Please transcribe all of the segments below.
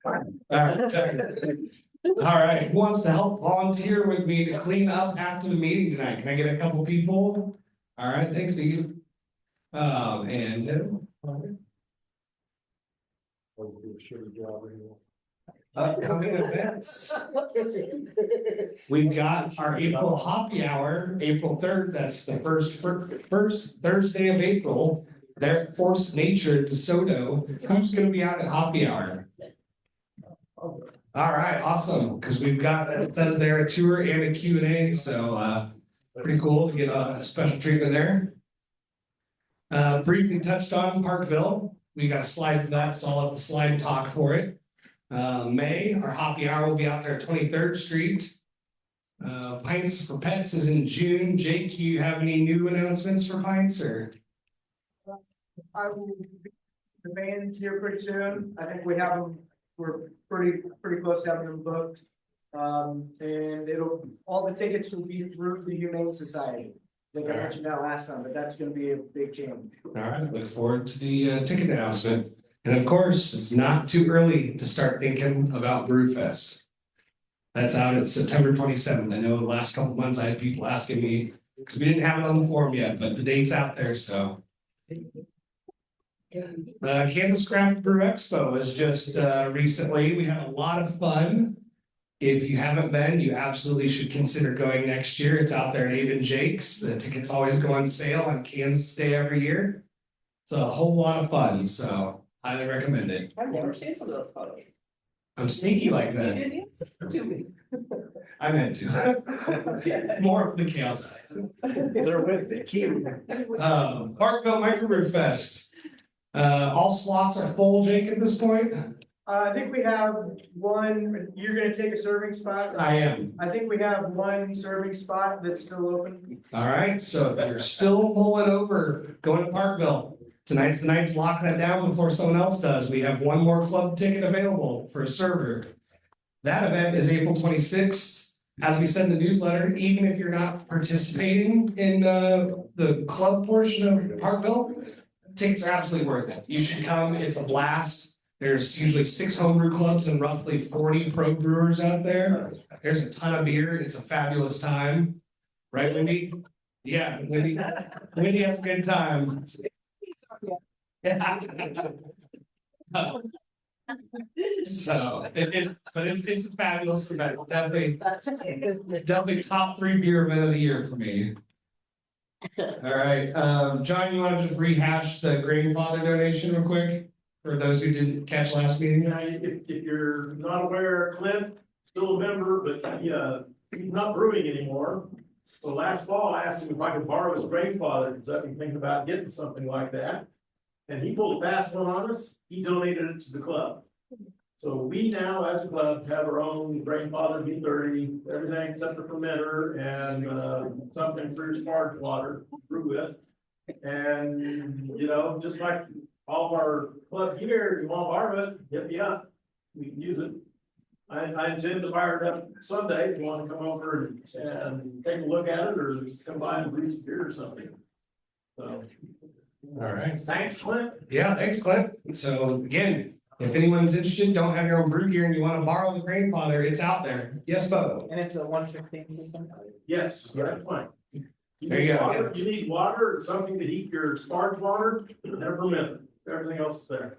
All right, who wants to help volunteer with me to clean up after the meeting tonight? Can I get a couple people? All right, thanks, Steve. Upcoming events. We've got our April Hoppy Hour, April 3rd. That's the first Thursday of April. There at Force Nature at DeSoto. Who's going to be out at Hoppy Hour? All right, awesome. Because we've got, it says there, a tour and a Q&A. So pretty cool to get a special treatment there. Briefly touched on Parkville. We got a slide for that, so I'll have the slide talk for it. May, our Hoppy Hour will be out there at 23rd Street. Pints for Pets is in June. Jake, you have any new announcements for Pints or? I will be the band's here pretty soon. I think we have them. We're pretty close to having them booked. And all the tickets will be through the Humane Society. I think I mentioned that last time, but that's going to be a big change. All right, look forward to the ticket announcement. And of course, it's not too early to start thinking about Brewfest. That's out at September 27th. I know the last couple of months I had people asking me because we didn't have it on the forum yet, but the date's out there. So Kansas Craft Brew Expo was just recently. We had a lot of fun. If you haven't been, you absolutely should consider going next year. It's out there at Abe and Jake's. The tickets always go on sale on Kansas Day every year. It's a whole lot of fun, so highly recommend it. I've never seen some of those photos. I'm sneaky like that. I meant to. More of the chaos. They're with the key. Parkville Microbrew Fest. All slots are full, Jake, at this point? I think we have one. You're going to take a serving spot? I am. I think we have one serving spot that's still open. All right, so if you're still mulling over going to Parkville, tonight's the night to lock that down before someone else does. We have one more club ticket available for a server. That event is April 26th. As we said in the newsletter, even if you're not participating in the club portion of Parkville, tickets are absolutely worth it. You should come. It's a blast. There's usually 6 homebrew clubs and roughly 40 pro brewers out there. There's a ton of beer. It's a fabulous time. Right, Wendy? Yeah, Wendy has a good time. So it's a fabulous event. Definitely top 3 beer event of the year for me. All right, John, you want to just rehash the grandfather donation real quick for those who didn't catch last meeting? Yeah, if you're not aware, Clint, still a member, but he's not brewing anymore. So last fall, I asked him if I could borrow his grandfather, because I've been thinking about getting something like that. And he pulled a fast one on us. He donated it to the club. So we now, as a club, have our own grandfather B30, everything except the fermenter and something through sparge water to brew with. And, you know, just like all of our club gear, you want to borrow it, hit me up. We can use it. I intend to fire it up Sunday if you want to come over and take a look at it or come by and brew some beer or something. So. All right. Thanks, Clint. Yeah, thanks, Clint. So again, if anyone's interested, don't have your own brew gear and you want to borrow the grandfather, it's out there. Yes, Bo. And it's a 115 system? Yes, that's fine. There you go. Water, you need water or something to heat your sparge water, never ferment. Everything else is there.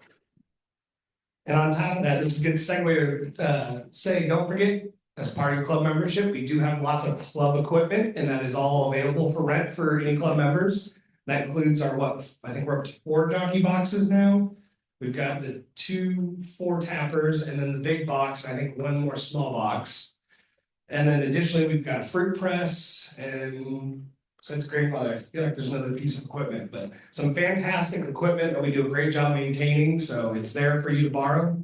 And on top of that, this is a good segue to say, don't forget, as part of your club membership, we do have lots of club equipment, and that is all available for rent for any club members. That includes our, I think we're up to 4 jockey boxes now. We've got the 2 4-tappers, and then the big box, I think 1 more small box. And then additionally, we've got fruit press, and since grandfather, I feel like there's another piece of equipment, but some fantastic equipment that we do a great job maintaining. So it's there for you to borrow.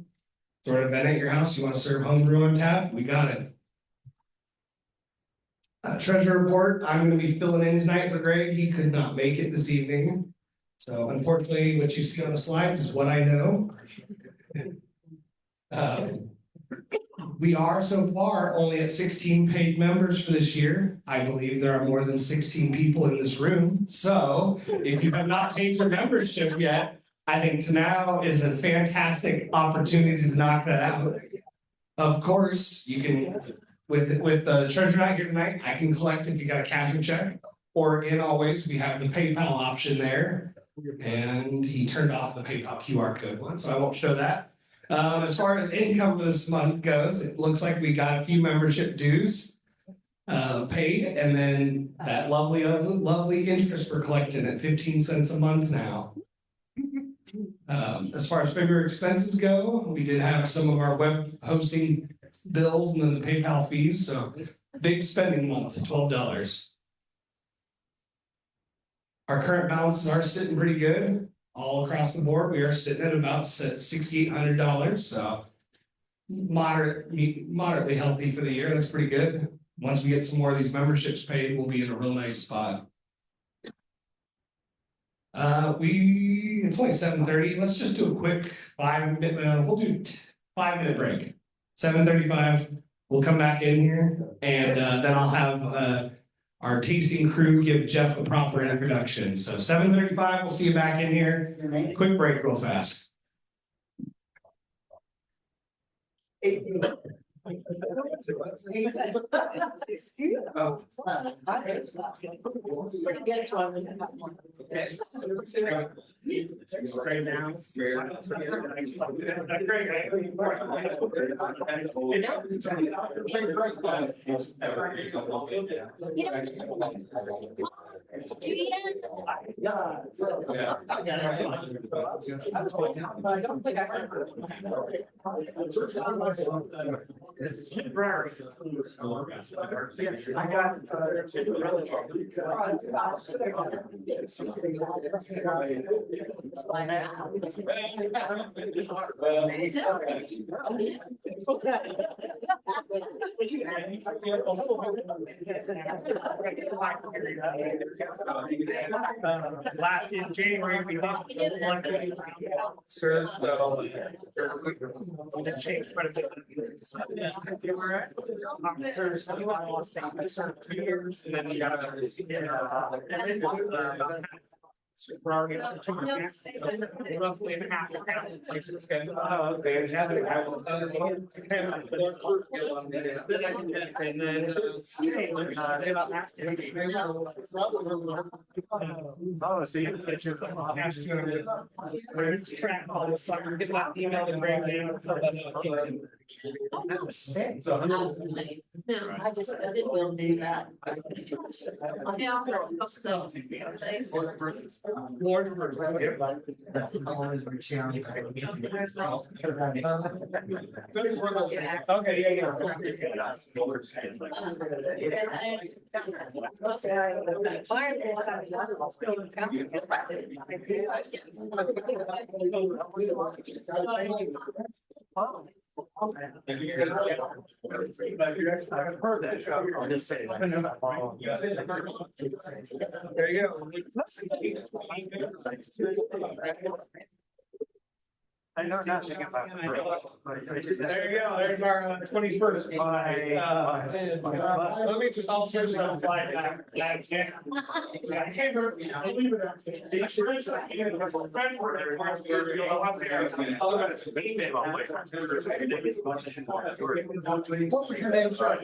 Throw an event at your house. You want to serve homebrew on tap? We got it. Treasure report. I'm going to be filling in tonight for Greg. He could not make it this evening. So unfortunately, what you see on the slides is what I know. We are so far only at 16 paid members for this year. I believe there are more than 16 people in this room. So if you have not paid your membership yet, I think now is a fantastic opportunity to knock that out. Of course, you can, with the treasurer not here tonight, I can collect if you got a cash or check. Or in always, we have the PayPal option there. And he turned off the PayPal QR code one, so I won't show that. As far as income this month goes, it looks like we got a few membership dues paid, and then that lovely interest we're collecting at 15 cents a month now. As far as bigger expenses go, we did have some of our web hosting bills and then the PayPal fees, so big spending month, $12. Our current balances are sitting pretty good all across the board. We are sitting at about $6,800, so moderately healthy for the year. That's pretty good. Once we get some more of these memberships paid, we'll be in a real nice spot. It's only 7:30. Let's just do a quick 5-minute. We'll do 5-minute break. 7:35. We'll come back in here, and then I'll have our tasting crew give Jeff a proper introduction. So 7:35. We'll see you back in here. Quick break, real fast. I got. In January, we had one serve, so we didn't change quite a bit. Thursday, I served 2 years, and then we got we're already up to roughly a half. Okay. And then so you get your track all the summer, get that email and bring it in. So No, I didn't do that. Okay, yeah. I've heard that. I'll just say. There you go. I know nothing about it. There you go, there's our 21st. Let me just, I'll switch that slide back. I can't believe it. The insurance. What was your name, sorry?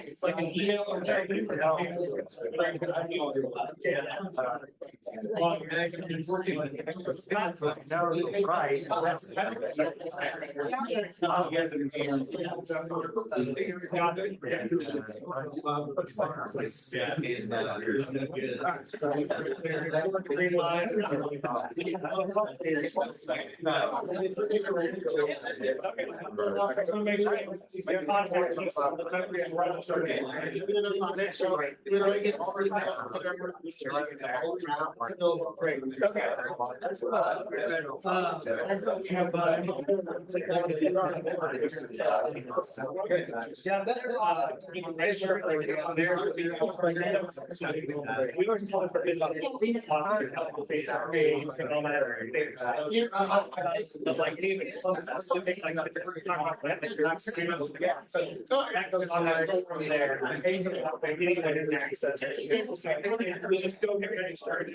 It's like an email or That goes on that from there. Just go get ready to start.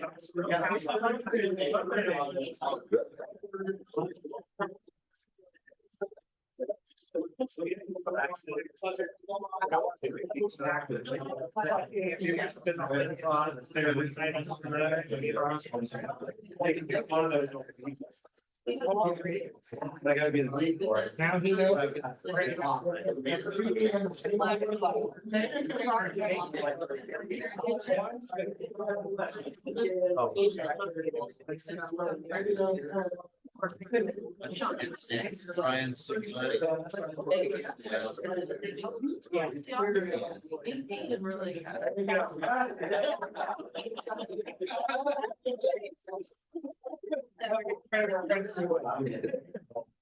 I gotta be the lead for it. Now he knows. Brian, 6.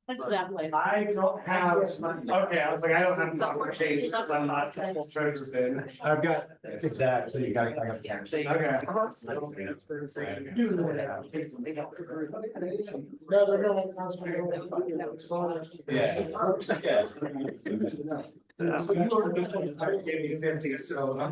Exactly. I don't have, okay, I was like, I don't have the change because I'm not full treasure bin. I've got, that's exactly, you got. Okay. No, they're going. So you were gave me 50, so I'm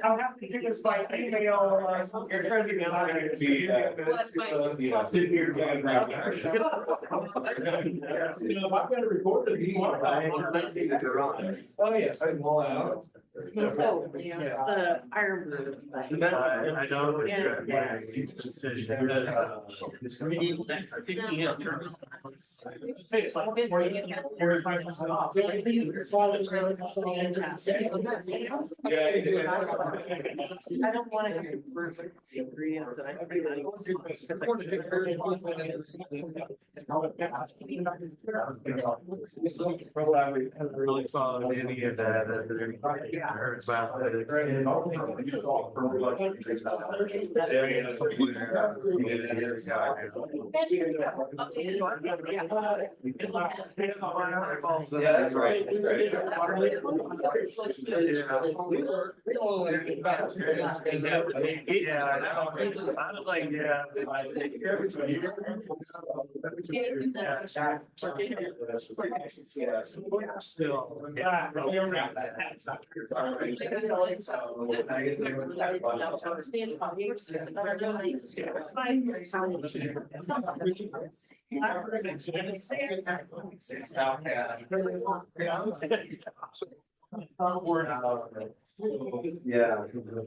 I'll have to do this by email. I've got a report that you want. Oh, yes, I can pull that out. Oh, yeah, the iron boots. I don't. Yeah. Say it's like 45% off. I don't want to have to prove the ingredients that Haven't really followed any of that. Heard about Yeah, that's right. Yeah, I know. I was like, yeah. Still. Yeah.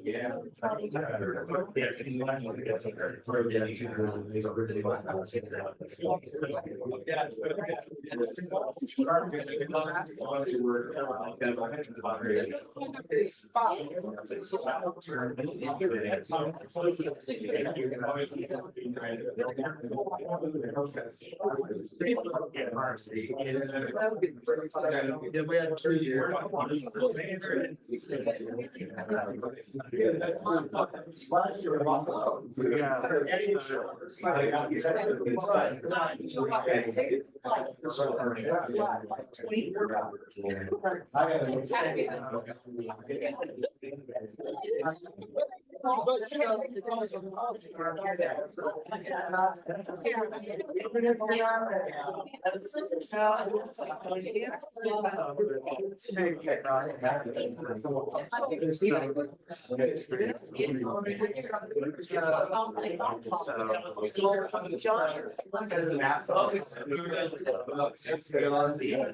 Yeah.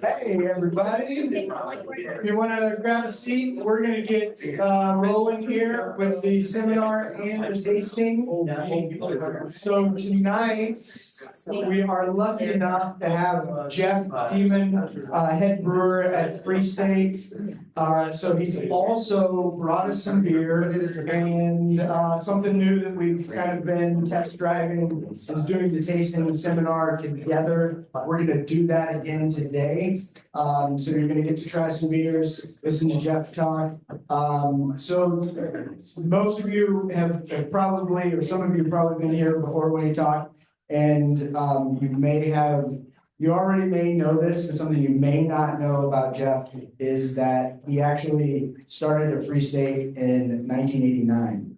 Hey, everybody. You want to grab a seat? We're going to get rolling here with the seminar and the tasting. So tonight, we are lucky enough to have Jeff Demon, head brewer at Free State. So he's also brought us some beer and something new that we've kind of been test driving is doing the tasting seminar together. We're gonna do that again today. So you're gonna get to try some beers, listen to Jeff talk. So most of you have probably, or some of you have probably been here before when he talked. And you already may know this, but something you may not know about Jeff is that he actually started at Free State in 1989.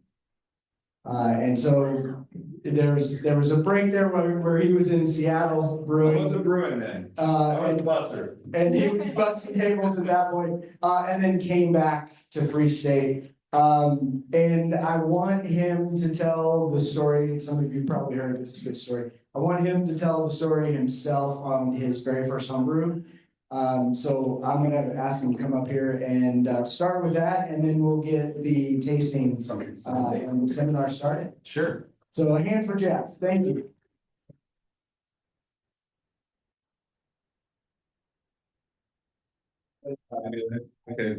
And so there was a break there where he was in Seattle brewing. brewing then. And he was busting tables at that point, and then came back to Free State. And I want him to tell the story. Some of you probably heard it. It's a good story. I want him to tell the story himself on his very first homebrew. So I'm gonna ask him to come up here and start with that, and then we'll get the tasting and the seminar started. Sure. So a hand for Jeff. Thank you. Okay.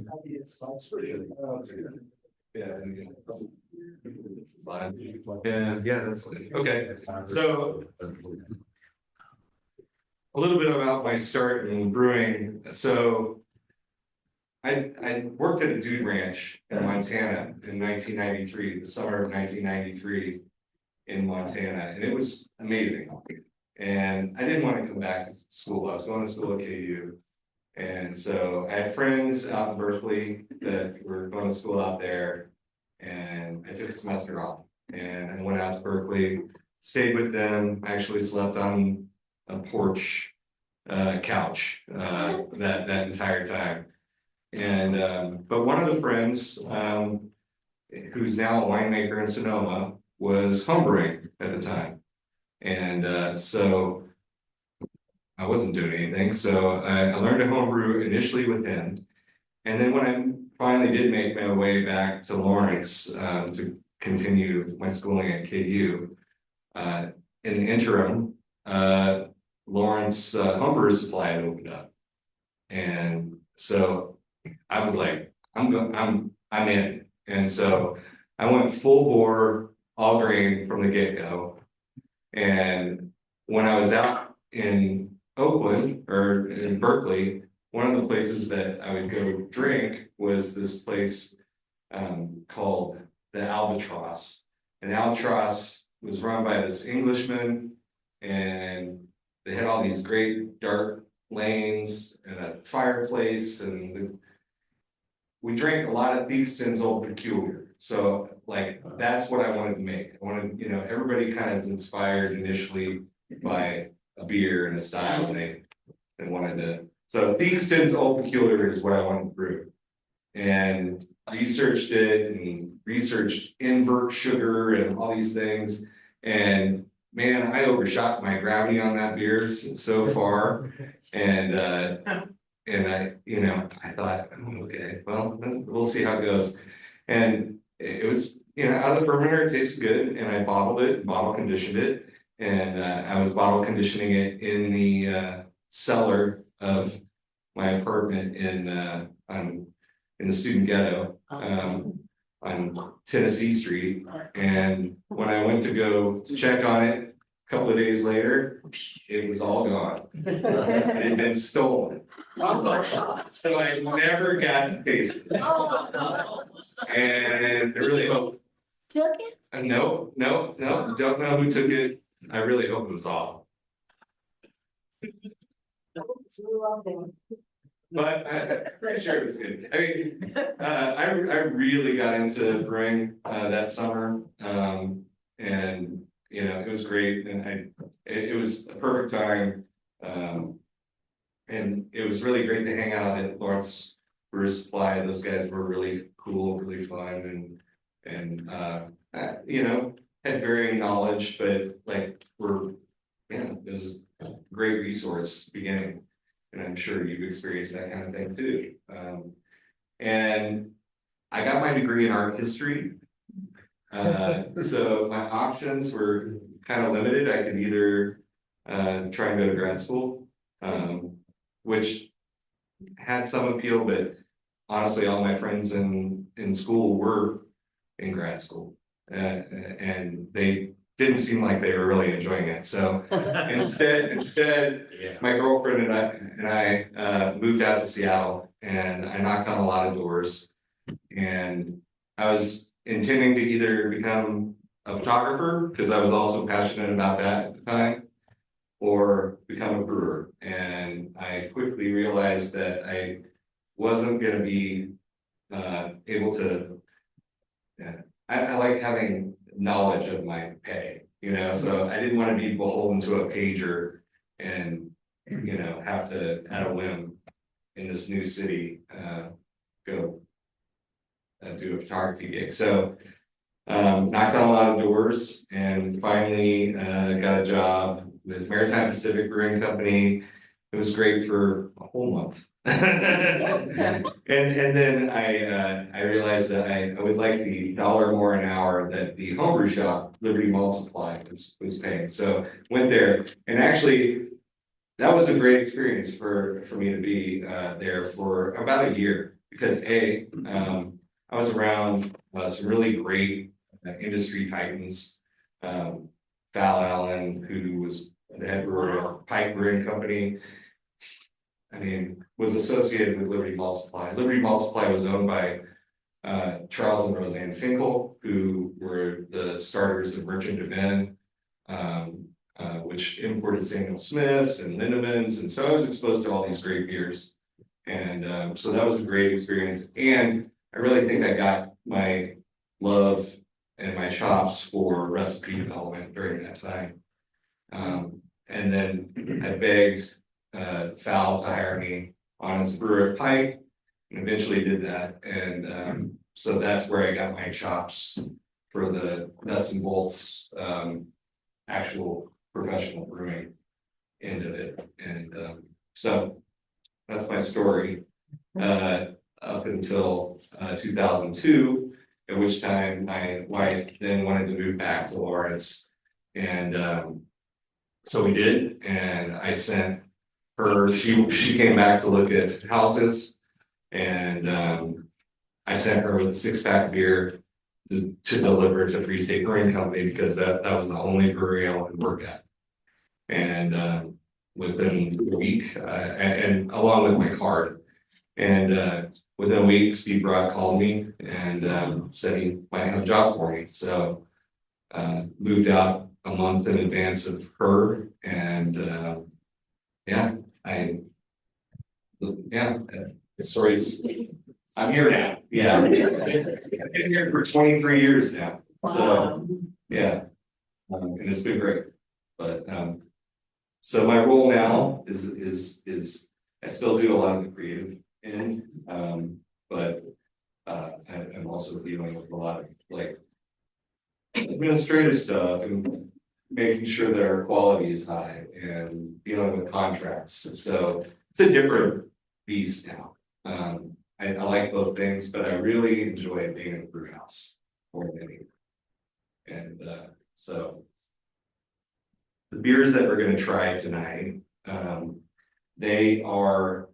Yeah, that's okay. So a little bit about my start in brewing. So I worked at a dude ranch in Montana in 1993, the summer of 1993 in Montana, and it was amazing. And I didn't want to come back to school. I was going to school at KU. And so I had friends out in Berkeley that were going to school out there, and I took a semester off and I went out to Berkeley, stayed with them. I actually slept on a porch couch that entire time. And but one of the friends who's now a winemaker in Sonoma was homebrewing at the time. And so I wasn't doing anything, so I learned to homebrew initially with him. And then when I finally did make my way back to Lawrence to continue my schooling at KU, in the interim, Lawrence homebrew supply had opened up. And so I was like, I'm in. And so I went full bore, all grain from the get-go. And when I was out in Oakland or in Berkeley, one of the places that I would go drink was this place called the Albatross. And the Albatross was run by this Englishman, and they had all these great dark lanes and a fireplace, and we drank a lot of Theakston's Old Peculiar. So like that's what I wanted to make. I wanted, everybody kind of is inspired initially by a beer and a style, and they wanted to. So Theakston's Old Peculiar is what I wanted to brew, and researched it and researched invert sugar and all these things. And man, I overshot my gravity on that beer so far, and I thought, okay, well, we'll see how it goes. And it was, out of the fermenter, it tasted good, and I bottled it, bottle conditioned it. And I was bottle conditioning it in the cellar of my apartment in the student ghetto on Tennessee Street. And when I went to go check on it a couple of days later, it was all gone. It had been stolen. So I never got to taste it. And I really hope. Took it? No, don't know who took it. I really hope it was awful. But I'm pretty sure it was good. I mean, I really got into brewing that summer, and it was great, and it was a perfect time, and it was really great to hang out at Lawrence Brewer Supply. Those guys were really cool, really fun, and had varying knowledge, but it was a great resource beginning. And I'm sure you've experienced that kind of thing too. And I got my degree in art history, So my options were kind of limited. I could either try and go to grad school, which had some appeal, but honestly, all my friends in school were in grad school. And they didn't seem like they were really enjoying it. So instead, my girlfriend and I moved out to Seattle, and I knocked on a lot of doors. And I was intending to either become a photographer, because I was also passionate about that at the time, or become a brewer. And I quickly realized that I wasn't going to be able to. I like having knowledge of my pay, so I didn't want to be beholden to a pager and, have to, at a whim, in this new city, go do a photography gig. So knocked on a lot of doors and finally got a job with Maritime Pacific Brewing Company. It was great for a whole month. and then I realized that I would like the $1 more an hour that the homebrew shop, Liberty Malt Supply, was paying. So went there, and actually that was a great experience for me to be there for about a year, because I was around some really great industry titans. Val Allen, who was the head brewer of Pike Brewing Company, was associated with Liberty Malt Supply. Liberty Malt Supply was owned by Charles and Roseanne Finkel, who were the starters of Merchant de Vin, which imported Samuel Smiths and Lindemans. And so I was exposed to all these great beers. And so that was a great experience. And I really think I got my love and my chops for recipe development during that time. And then I begged Val to hire me on as a brewer at Pike, and eventually did that. And so that's where I got my chops for the nuts and bolts, actual professional brewing end of it. And so that's my story up until 2002, at which time my wife then wanted to move back to Lawrence. And so we did, and I sent her, she came back to look at houses, and I sent her with a 6-pack of beer to deliver to Free State Brewing Company, because that was the only brewery I wanted to work at. And within a week, and along with my card, and within a week, Steve Brock called me and said he might have a job for me. So moved out a month in advance of her, and the story's, I'm here now. Yeah, I've been here for 23 years now. So yeah, and it's been great. But so my role now is I still do a lot of the creative end, but I'm also dealing with a lot of like administrative stuff and making sure that our quality is high and dealing with contracts. So it's a different beast now. I like both things, but I really enjoy being in a brew house more than anything. And so the beers that we're going to try tonight, they are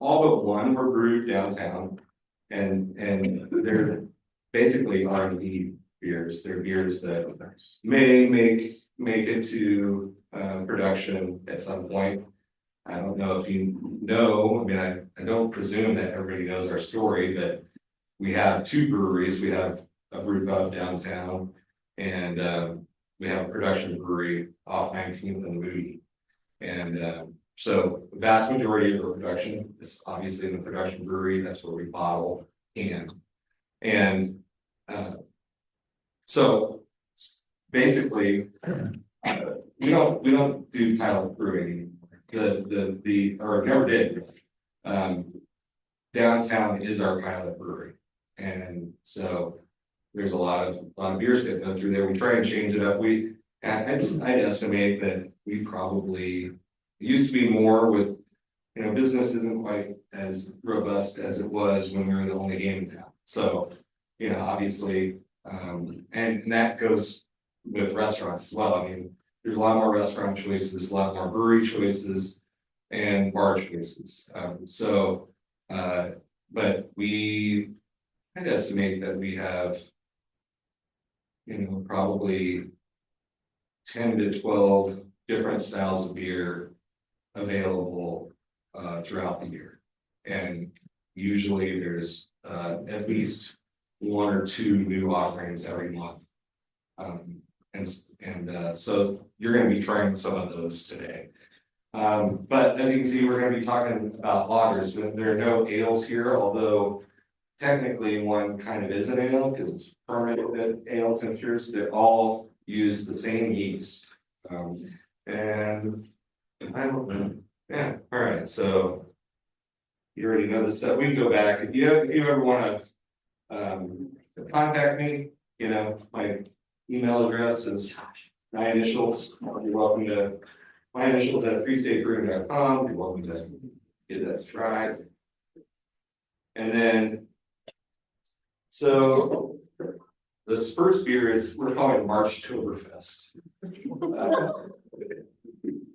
all but one were brewed downtown, and they're basically R&D beers. They're beers that may make it to production at some point. I don't know if you know, I don't presume that everybody knows our story, but we have 2 breweries. We have a brew pub downtown, and we have a production brewery off 19th and Moody. And so the vast majority of our production is obviously in the production brewery. That's where we bottle and so basically we don't do pilot brewing anymore. Or never did. Downtown is our pilot brewery, and so there's a lot of beers that go through there. We try and change it up. I'd estimate that we probably, it used to be more with, business isn't quite as robust as it was when we were the only game in town. So you know, obviously, and that goes with restaurants as well. I mean, there's a lot more restaurant choices, a lot more brewery choices and bar choices. But I'd estimate that we have, you know, probably 10 to 12 different styles of beer available throughout the year. And usually there's at least 1 or 2 new offerings every month. So you're going to be trying some of those today. But as you can see, we're going to be talking about lagers. There are no ales here, although technically one kind of is an ale because it's fermented at ale temperatures. They all use the same yeast. And I don't know. Yeah, all right. So you already know this stuff. We can go back if you ever want to contact me. You know, my email address is my initials. You're welcome to my initials at freestatebrewing.com. You're welcome to give that a try. And then, so this first beer is we're calling Marchtoberfest.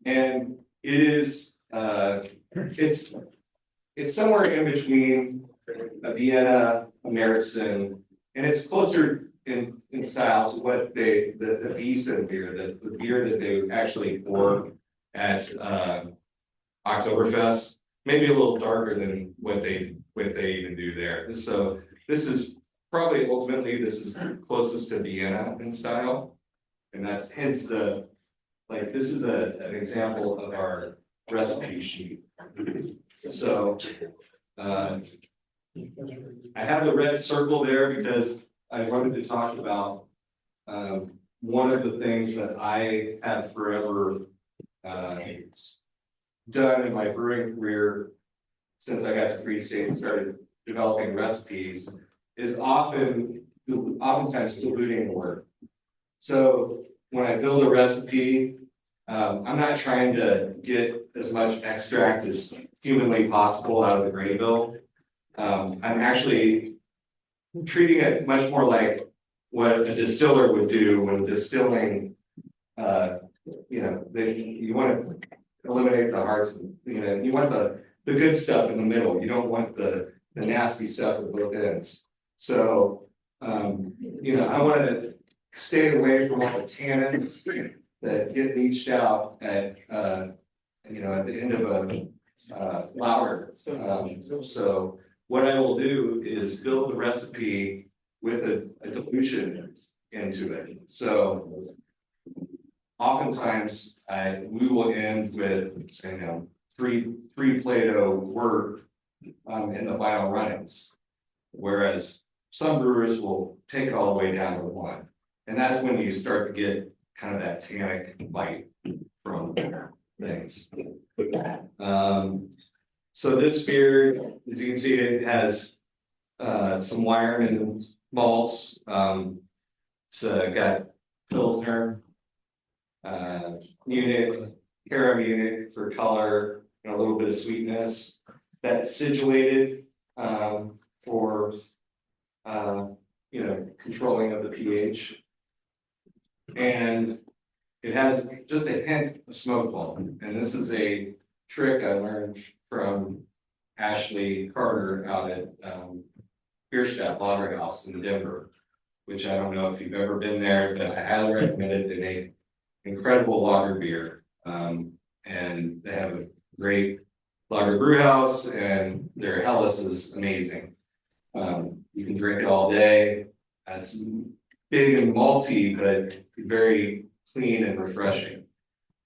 And it is it's somewhere in between a Vienna, a Märzen, and it's closer in style to what the Wiesen beer, the beer that they actually pour at Oktoberfest, maybe a little darker than what they even do there. So this is probably ultimately this is closest to Vienna in style, and that's hence the this is an example of our recipe sheet. So I have the red circle there because I wanted to talk about one of the things that I have forever done in my brewing career since I got to Free State and started developing recipes is oftentimes diluting the word. So when I build a recipe, I'm not trying to get as much extract as humanly possible out of the grain bill. I'm actually treating it much more like what a distiller would do when distilling. You want to eliminate the hearts. You want the good stuff in the middle. You don't want the nasty stuff at both ends. So I want to stay away from all the tannins that get leached out at the end of a flour. So what I will do is build the recipe with a dilution into it. So oftentimes we will end with 3 Plato wort in the final runnings, whereas some brewers will take it all the way down to 1, and that's when you start to get kind of that tannic bite from things. So this beer, as you can see, it has some Weyermann malts. It's got Pilsner, Munich, Cara Munich for color and a little bit of sweetness. That's acidulated for controlling of the pH. And it has just a hint of smoke ball. And this is a trick I learned from Ashley Carter out at Bierstadt Lager House in Denver, which I don't know if you've ever been there, but I highly recommend it. They make incredible lager beer. And they have a great lager brew house, and their Helles is amazing. You can drink it all day. It's big and malty, but very clean and refreshing.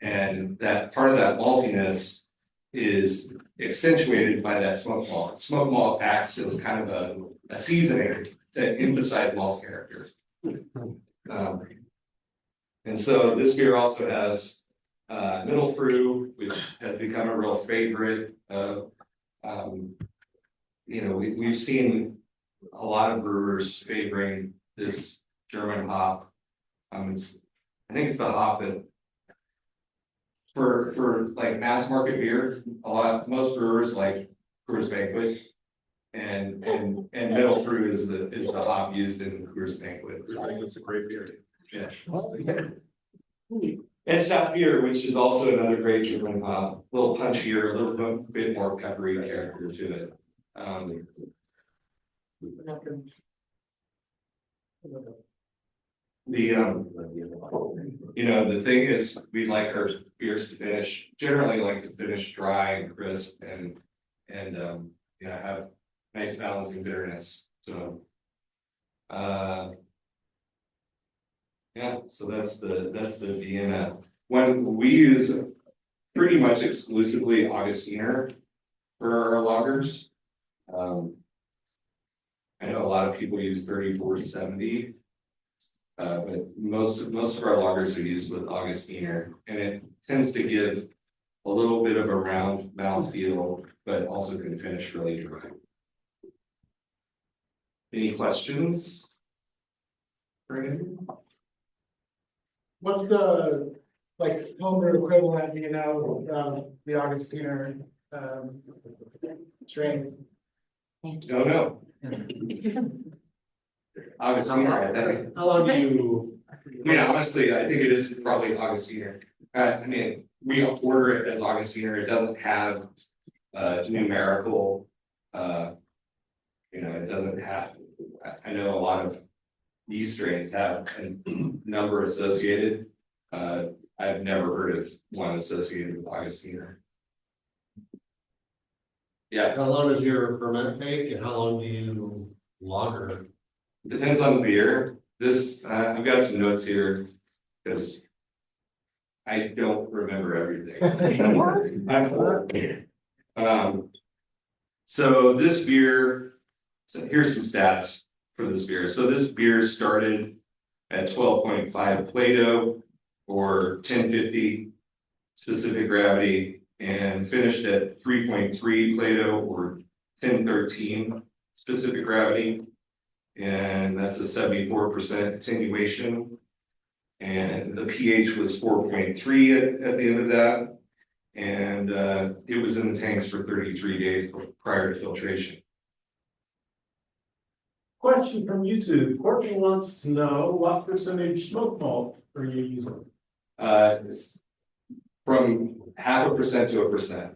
And that part of that maltiness is accentuated by that smoke malt. Smoke malt acts as kind of a seasoning to emphasize malt characters. And so this beer also has middle fruit, which has become a real favorite. We've seen a lot of brewers favoring this German hop. I think it's the hop that for like mass market beer, most brewers like Brewers Banquet, and middle through is the hop used in Coors Banquet. It's a great beer. Yeah. And Sapphire, which is also another great German hop, a little punchier, a little bit more peppery character to it. You know, the thing is, we like our beers to finish, generally like to finish dry and crisp and, you know, have nice balancing bitterness, so. Yeah, so that's the Vienna. When we use pretty much exclusively Augustiner for our lagers. I know a lot of people use 3470. But most of our lagers are used with Augustiner, and it tends to give a little bit of a round mouthfeel, but also can finish really dry. Any questions? What's the, like, homebrew equivalent, you know, the Augustiner, strain? No, no. Augustiner, I think. How long do you? I mean, honestly, I think it is probably Augustiner. I mean, we order it as Augustiner. It doesn't have numerical. You know, it doesn't have. I know a lot of these strains have a number associated. I've never heard of one associated with Augustiner. Yeah, How long does your ferment take and how long do you lager? depends on the beer. This I've got some notes here because I don't remember everything. So this beer, so here's some stats for this beer. So this beer started at 12.5 Plato or 1050 specific gravity and finished at 3.3 Plato or 1013 specific gravity. And that's a 74% attenuation. And the pH was 4.3 at the end of that. And it was in the tanks for 33 days prior to filtration. Question from YouTube. Courtney wants to know what percentage smoke malt are you using? It's from 0.5% to 1%.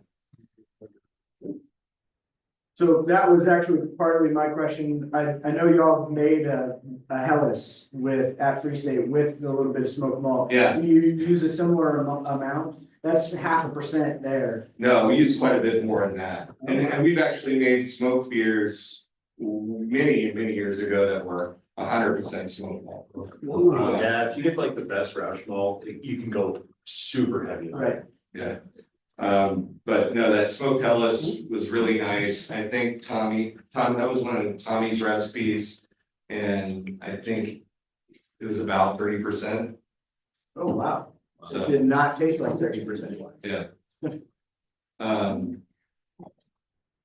So that was actually partly my question. I know y'all made a Hellas at Free State with a little bit of smoked malt. Yeah. Do you use a similar amount? That's 0.5% there. No, we use quite a bit more than that. And we've actually made smoked beers many years ago that were 100% smoked malt. Yeah, if you get like the best roush malt, you can go super heavy. Right. Yeah. But no, that smoked Hellas was really nice. I think Tom, that was one of Tommy's recipes. And I think it was about 30%. Oh, wow. So, It did not taste like 30%. yeah.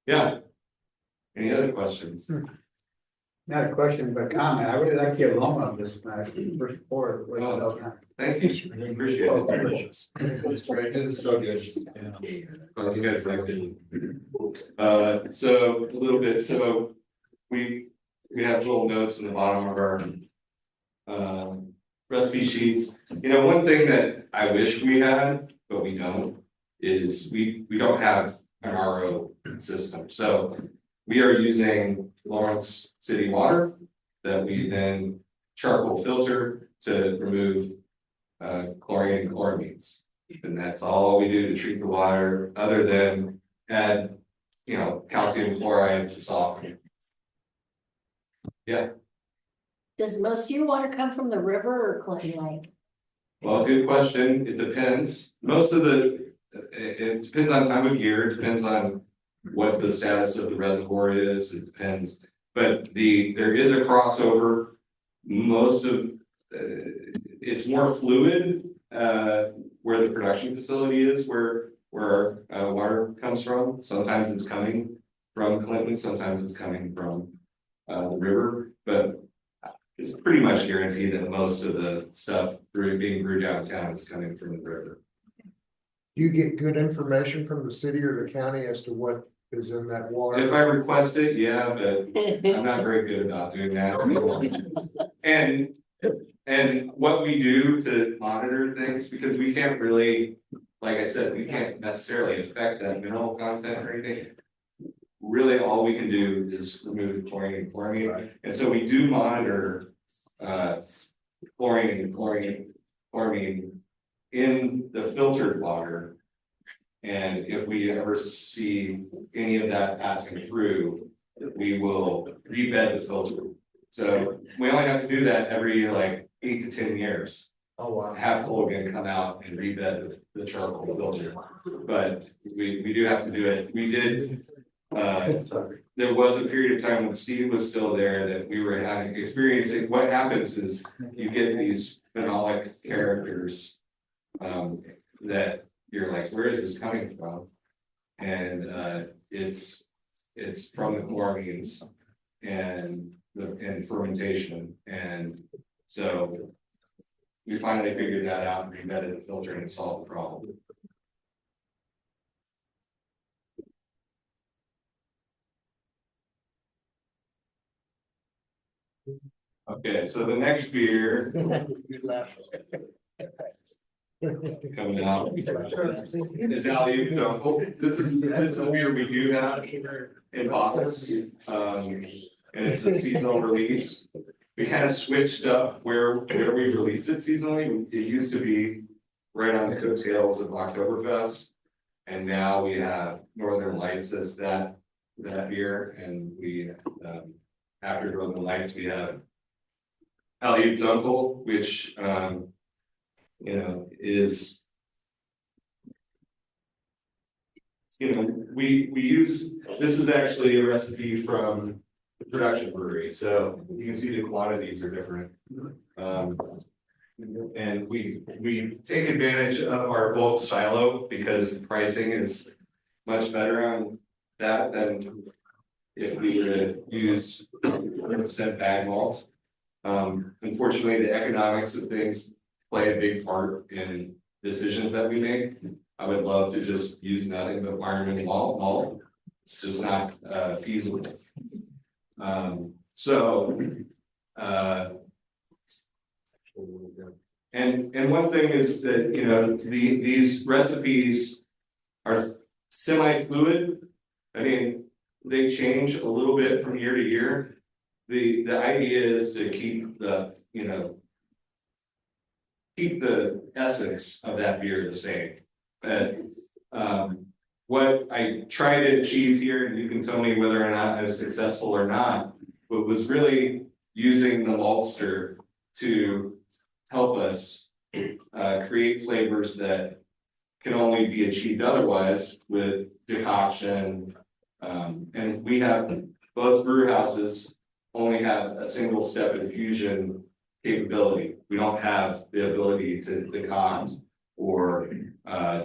Yeah. Any other questions? Not a question, but a comment. I really like the aroma of this, first pour. Thank you. I appreciate it. Delicious. It is so good. Well, you guys like it. So a little bit, so we have little notes in the bottom of our recipe sheets. You know, one thing that I wish we had, but we don't, is we don't have an RO system. So we are using Lawrence City water that we then charcoal filter to remove chlorine and chloramines. And that's all we do to treat the water, other than add, you know, calcium chloride to soften it. Yeah, Does most of your water come from the river or Clinton Lake? well, good question. It depends. Most of it depends on time of year, it depends on what the status of the reservoir is, it depends. But there is a crossover. Most of it's more fluid where the production facility is, where our water comes from. Sometimes it's coming from Clinton, sometimes it's coming from the river, but it's pretty much guaranteed that most of the stuff being brewed downtown is coming from the river. Do you get good information from the city or the county as to what is in that water. If I request it, yeah, but I'm not very good about doing that. And what we do to monitor things, because we can't really, like I said, we can't necessarily affect that mineral content or anything. Really, all we can do is remove the chlorine and chloramine, and so we do monitor chlorine and chloramine in the filtered water. And if we ever see any of that passing through, we will rebed the filter. So we only have to do that every like 8 to 10 years. Oh, wow. Have Colgan come out and rebed the charcoal filter. But we do have to do it. We did, there was a period of time when Steve was still there that we were having experiencing. What happens is you get these phenolic characters that you're like, where is this coming from? And it's from the chloramines and fermentation. And so we finally figured that out and rebeded the filter and solved the problem. Okay, so the next beer coming out is Alley Dunkel. This is a beer we do have in bottles, and it's a seasonal release. We kind of switched up where we release it seasonally. It used to be right on the coattails of Oktoberfest, and now we have Northern Lights as that beer, and we after Northern Lights we have Alley Dunkel, which is, we use, this is actually a recipe from the production brewery, so you can see the quantities are different. And we take advantage of our bulk silo because the pricing is much better on that than if we were to use 100% bag malt. Unfortunately, the economics of things play a big part in decisions that we make. I would love to just use nothing but Ironman malt. It's just not feasible. And one thing is that these recipes are semi-fluid. I mean, they change a little bit from year to year. The idea is to keep the essence of that beer the same. And what I try to achieve here, and you can tell me whether or not I was successful or not, but was really using the maltster to help us create flavors that can only be achieved otherwise with decoction. And we have both brew houses only have a single step infusion capability. We don't have the ability to decoct or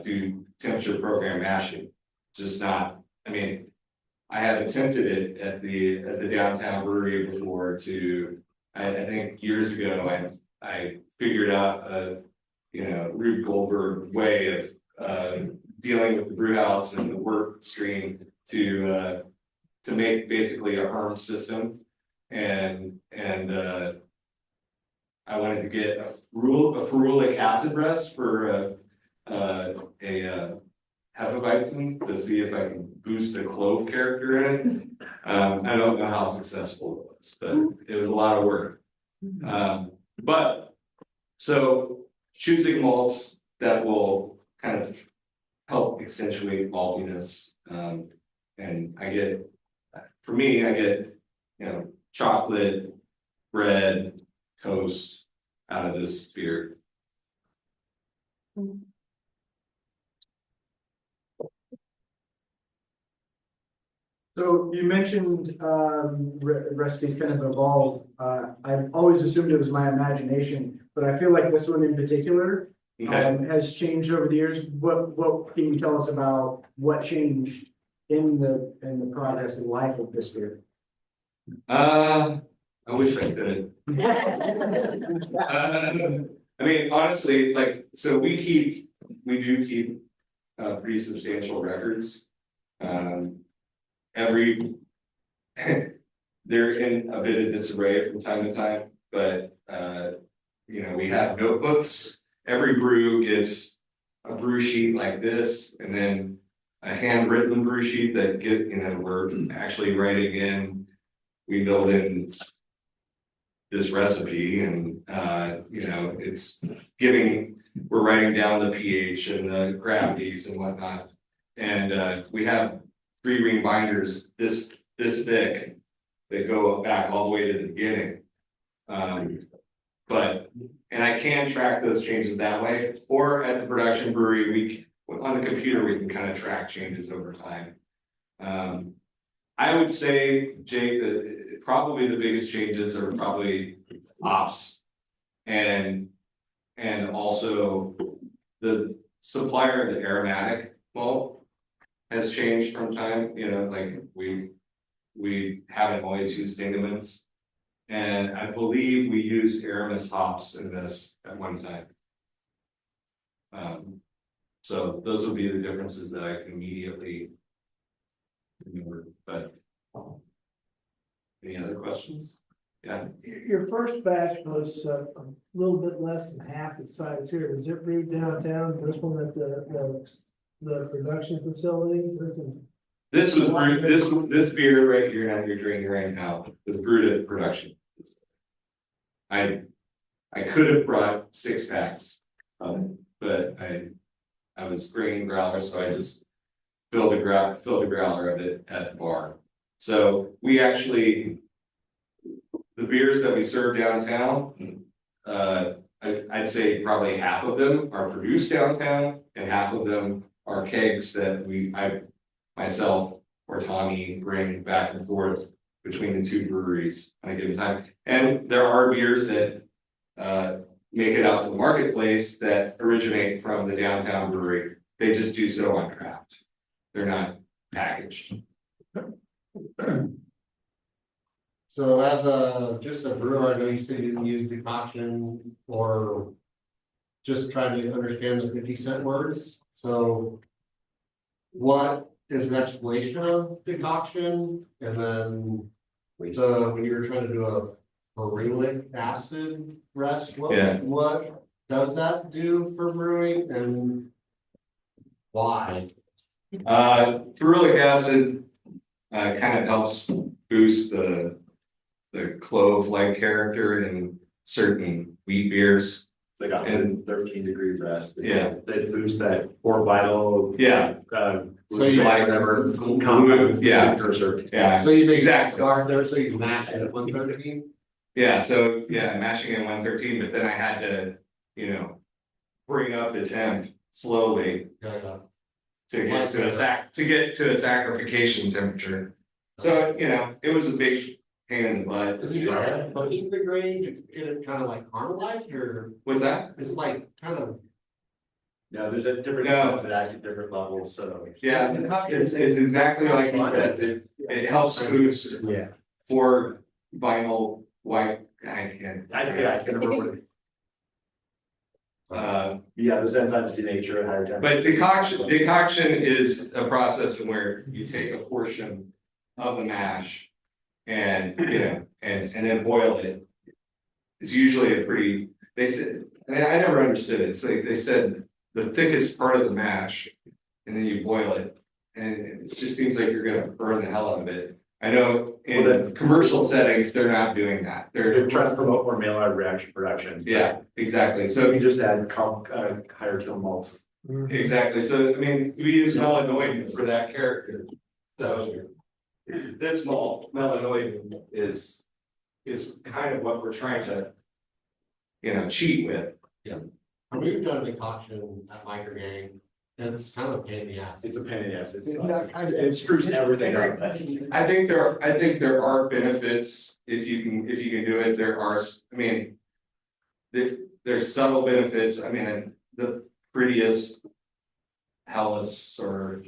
do temperature program mashing. Just not, I mean, I have attempted it at the downtown brewery before I think years ago I figured out a Rube Goldberg way of dealing with the brew house and the work stream to make basically a harm system. And I wanted to get a ferulic acid rest for a Hefeweizen to see if I can boost the clove character in it. I don't know how successful it was, but it was a lot of work. But so choosing malts that will kind of help accentuate maltiness, and I get chocolate, bread, toast out of this beer. So you mentioned recipes kind of evolve. I've always assumed it was my imagination, but I feel like this one in particular has changed over the years. What can you tell us about what changed in the progress and life of this beer? I wish I could. I mean, honestly, so we do keep pretty substantial records. every. They're in a bit of disarray from time to time, but you know, we have notebooks. Every brew gets a brew sheet like this, and then a handwritten brew sheet that we're actually writing in. We build in this recipe, and you know, we're writing down the pH and the gravities and whatnot. And we have 3-ring binders this thick that go back all the way to the beginning. And I can track those changes that way, or at the production brewery, on the computer, we can kind of track changes over time. I would say, Jake, that probably the biggest changes are probably ops, and also the supplier of the aromatic malt has changed from time. You know, like we haven't always used Dingemans. And I believe we used Aramis hops in this at one time. So those would be the differences that I can immediately remember, but any other questions? Yeah. Your first batch was a little bit less than half the size here. Was it brewed downtown? This one at the production facility? This was brewed, this beer right here that you're drinking right now was brewed at production. I could have brought 6 packs of it, but I was bringing growlers, so I just filled a growler of it at the bar. So we actually, the beers that we serve downtown, I'd say probably half of them are produced downtown, and half of them are kegs that I myself or Tommy bring back and forth between the 2 breweries at a given time. And there are beers that make it out to the marketplace that originate from the downtown brewery. They just do so on draft. They're not packaged. So as just a brewer, I know you said you didn't use decoction or just trying to understand the 50-cent words. So what is an explanation of decoction? And then when you were trying to do a ferulic acid rest, what does that do for brewing and why? Ferulic acid kind of helps boost the clove-like character in certain wheat beers. They got 13-degree rest. Yeah. They boost that or vital. Yeah. So you whatever compound. Yeah. Cursor. Yeah. So you make exactly. start there, so you mash it at 113. Yeah. So yeah, mashing in 113, but then I had to, bring up the temp slowly to get to a saccharification temperature. So it was a big pain in the butt. Is it just putting the grain to get it kind of like caramelized, or What's that? is it like kind of? No, there's a different levels that ask at different levels, so. Yeah, it's exactly like he says. It helps boost for vinyl white. I can remember. There's enzymes to nature at higher temperature. But decoction is a process in where you take a portion of the mash and then boil it. It's usually they said, I never understood it. It's like they said the thickest part of the mash, and then you boil it, and it just seems like you're gonna burn the hell out of it. I know in commercial settings they're not doing that. They're trying to promote more Maillard reaction production. Yeah, exactly. So So we just add higher kill malts. exactly. So we use melanoid for that character. So this melanoid is kind of what we're trying to cheat with. We've done a decoction at Micro Gang, and it's kind of a pain in the ass. It's a pain in the ass. It screws everything up. I think there are benefits if you can do it. There's subtle benefits. The prettiest Helles or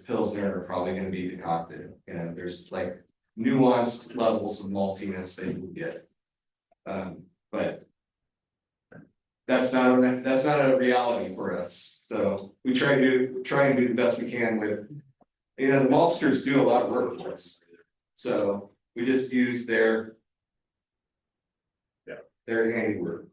Pilsner are probably going to be decocted. There's like nuanced levels of maltiness that you can get, but that's not a reality for us. So we try and do the best we can with You know, the maltsters do a lot of work for us. So we just use their. Yeah. Their handiwork.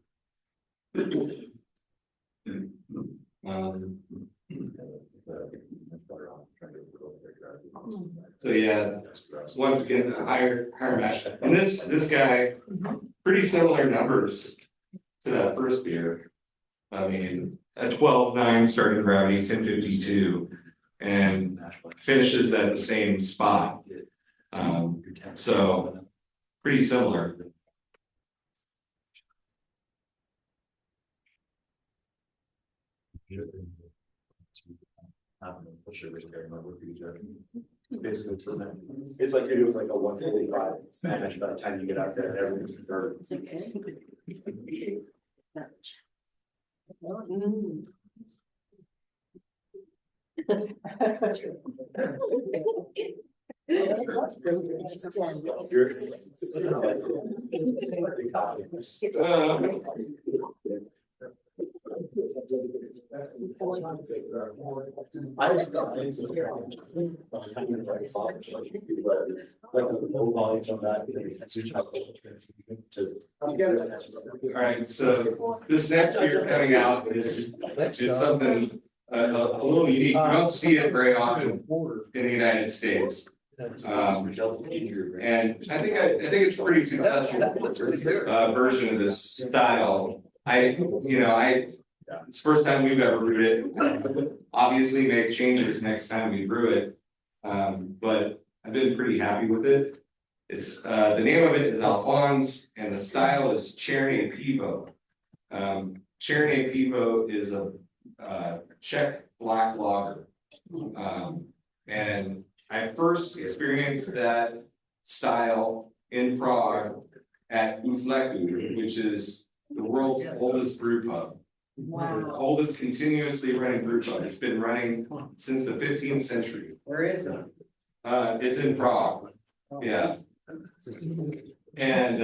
So yeah, once again, a higher mash, and this guy, pretty similar numbers to that first beer. I mean, a 12.9 starting gravity, 1052, and finishes at the same spot. So pretty similar. Basically, it's like you're doing like a 145 manage by the time you get out there, everything's converted. It's okay. Alright, so this next beer coming out is something a little unique. You don't see it very often in the United States. And I think it's a pretty successful version of this style. It's the first time we've ever brewed it. Obviously make changes next time we brew it. But I've been pretty happy with it. It's the name of it is Alphonse and the style is Černé pivo. Černé pivo is a Czech black lager. And I first experienced that style in Prague at Ufleku, which is the world's oldest brew pub. Wow. Oldest continuously running brew pub. It's been running since the 15th century. Where is it? It's in Prague. Yeah. And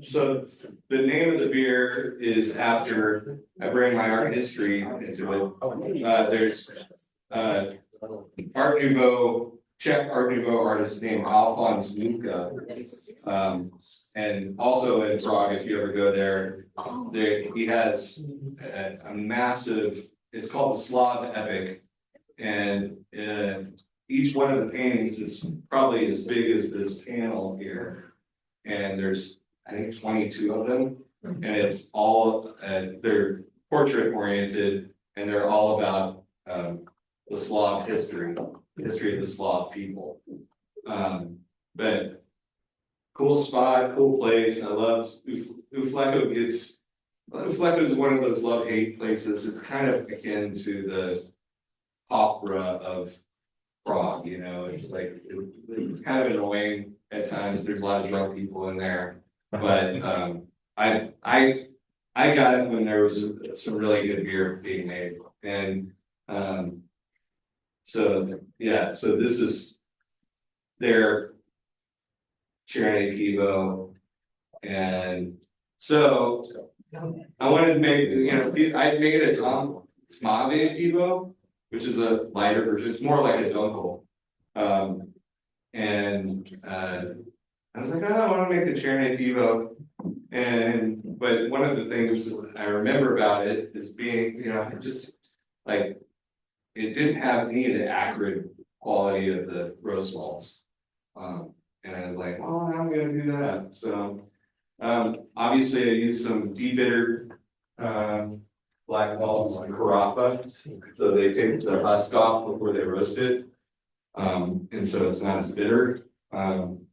so the name of the beer is after I bring my art history into it. There's Art Nouveau, Czech Art Nouveau artist named Alphonse Mucha. And also in Prague, if you ever go there, he has a massive, it's called the Slav Epic. And each one of the paintings is probably as big as this panel here. And there's, I think, 22 of them. And it's all, they're portrait oriented, and they're all about the Slav history of the Slav people. But cool spot, cool place. I love Ufleku. Ufleku is one of those love-hate places. It's kind of akin to the Hofbräu of Prague, you know. It's like it's kind of annoying at times. There's a lot of drunk people in there, but I got it when there was some really good beer being made, and so yeah, so this is their Černé pivo, and so I wanted to make, I made a Tmave pivo, which is a lighter version. It's more like a dunkel. And I was like, oh, I want to make a Černé pivo. But one of the things I remember about it is being, just like, it didn't have any of the acrid quality of the roast malts. And I was like, oh, how am I going to do that? So obviously I used some de-bittered black malts and carafa. So they take the husk off before they roast it. And so it's not as bitter. And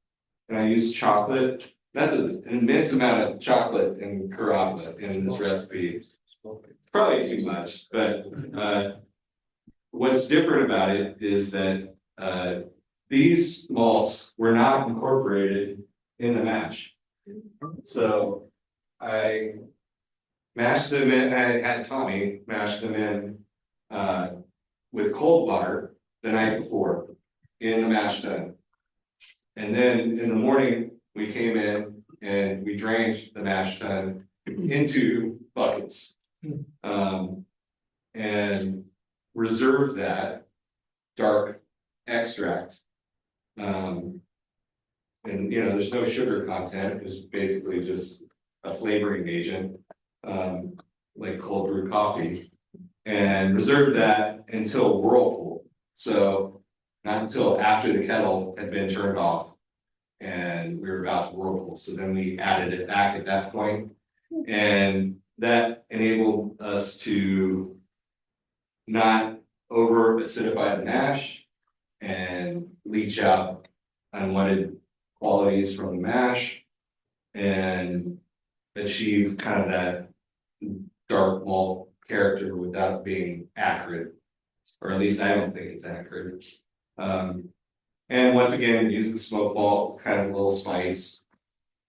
I used chocolate. That's an immense amount of chocolate and carafa in this recipe. It's probably too much, but what's different about it is that these malts were not incorporated in the mash. So I mashed them in, I had Tommy mash them in with cold water the night before in the mash tun. And then in the morning, we came in and we drained the mash tun into buckets. And reserved that dark extract. And there's no sugar content, it's basically just a flavoring agent, like cold brew coffee. And reserved that until whirlpool, so not until after the kettle had been turned off. And we were about to whirlpool, so then we added it back at that point. And that enabled us to not over acidify the mash and leach out unwanted qualities from the mash and achieve kind of that dark malt character without being acrid, or at least I don't think it's acrid. And once again, use the smoke malt, kind of a little spice.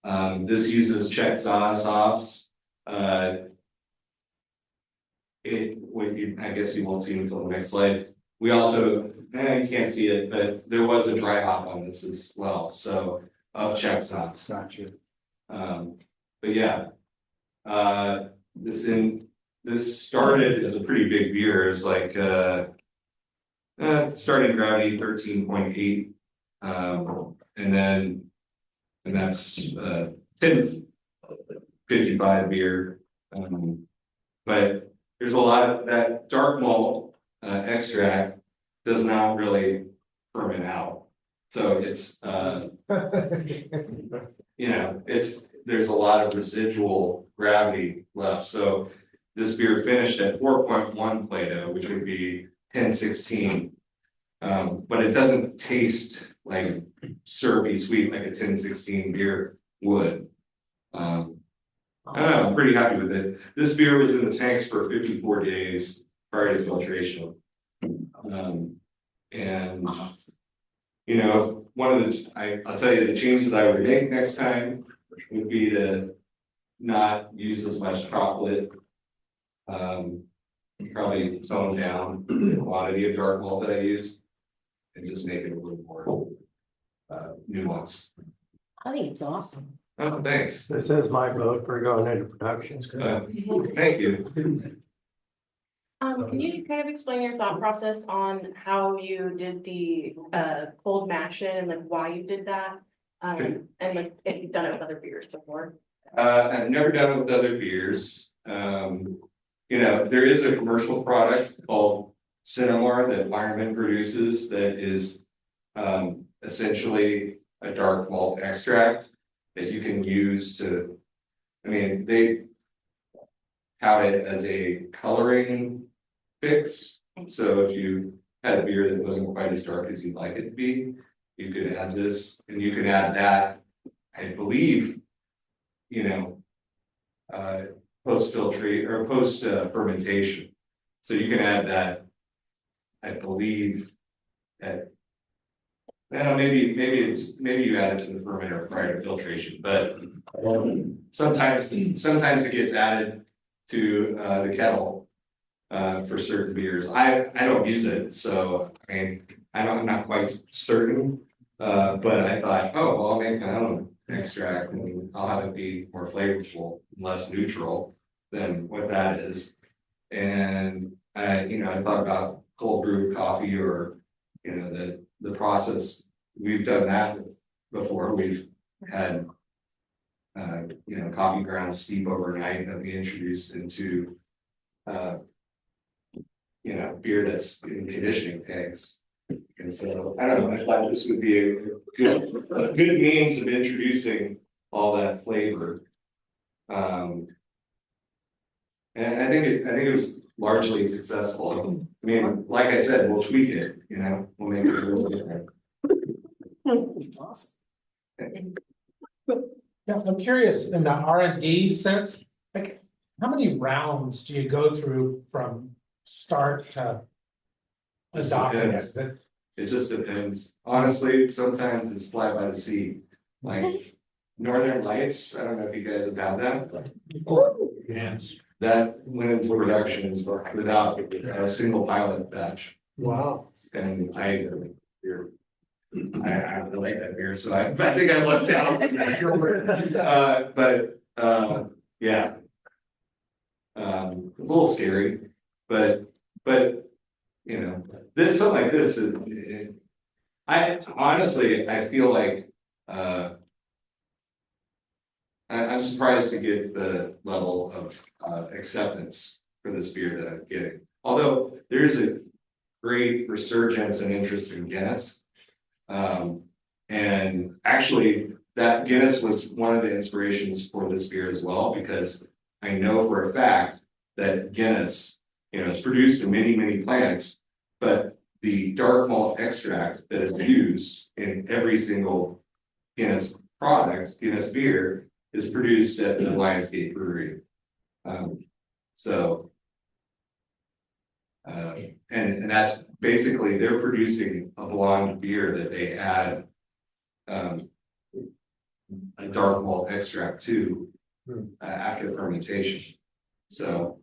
This uses Czech Zaz hops. I guess you won't see it until the next slide. We also, you can't see it, but there was a dry hop on this as well, so of Czech Zaz. Gotcha. But yeah, this started as a pretty big beer. It's like starting gravity 13.8, and that's 1055 beer. But there's a lot of that dark malt extract does not really ferment out, so it's there's a lot of residual gravity left. So this beer finished at 4.1 Plato, which would be 1016. But it doesn't taste like syrupy sweet like a 1016 beer would. I don't know, I'm pretty happy with it. This beer was in the tanks for 54 days prior to filtration. And one of I'll tell you the changes I would make next time would be to not use as much chocolate. Probably tone down the quantity of dark malt that I use and just make it a little more nuanced. I think it's awesome. Oh, thanks. This is my vote for going into production. Thank you. Can you kind of explain your thought process on how you did the cold mashing and like why you did that? And like if you've done it with other beers before? I've never done it with other beers. There is a commercial product called Cinnamar that Wireman produces that is essentially a dark malt extract that you can use to, they tout it as a coloring fix. So if you had a beer that wasn't quite as dark as you'd like it to be, you could add this, and you can add that, I believe, post filtrate or post fermentation. So you can add that, I believe, at maybe you add it to the fermenter prior to filtration, but sometimes it gets added to the kettle for certain beers. I don't use it, so I'm not quite certain, but I thought, I'll make my own extract and I'll have it be more flavorful, less neutral than what that is. And I thought about cold brew coffee or the process. We've done that before. We've had coffee grounds steep overnight that we introduced into beer that's in conditioning tanks. And so I don't know, I thought this would be a good means of introducing all that flavor. And I think it was largely successful. Like I said, we'll tweak it, we'll make it a little different. It's awesome. Yeah, I'm curious in the R&D sense, like how many rounds do you go through from start to adopting it? It just depends. Honestly, sometimes it's fly by the seat. Like Northern Lights, I don't know if you guys have had that. Yes. That went into production without a single pilot batch. Wow. And I really like that beer, so I think I lucked out. Yeah. It's a little scary, but something like this, I honestly, I feel like, I'm surprised to get the level of, acceptance for this beer that I'm getting. Although there is a great resurgence and interest in Guinness. And actually, that Guinness was one of the inspirations for this beer as well, because I know for a fact that Guinness, is produced in many, many plants, but the dark malt extract that is used in every single Guinness product, Guinness beer, is produced at the Lionsgate Brewery. So. And that's basically, they're producing a blonde beer that they add a dark malt extract to after fermentation. So.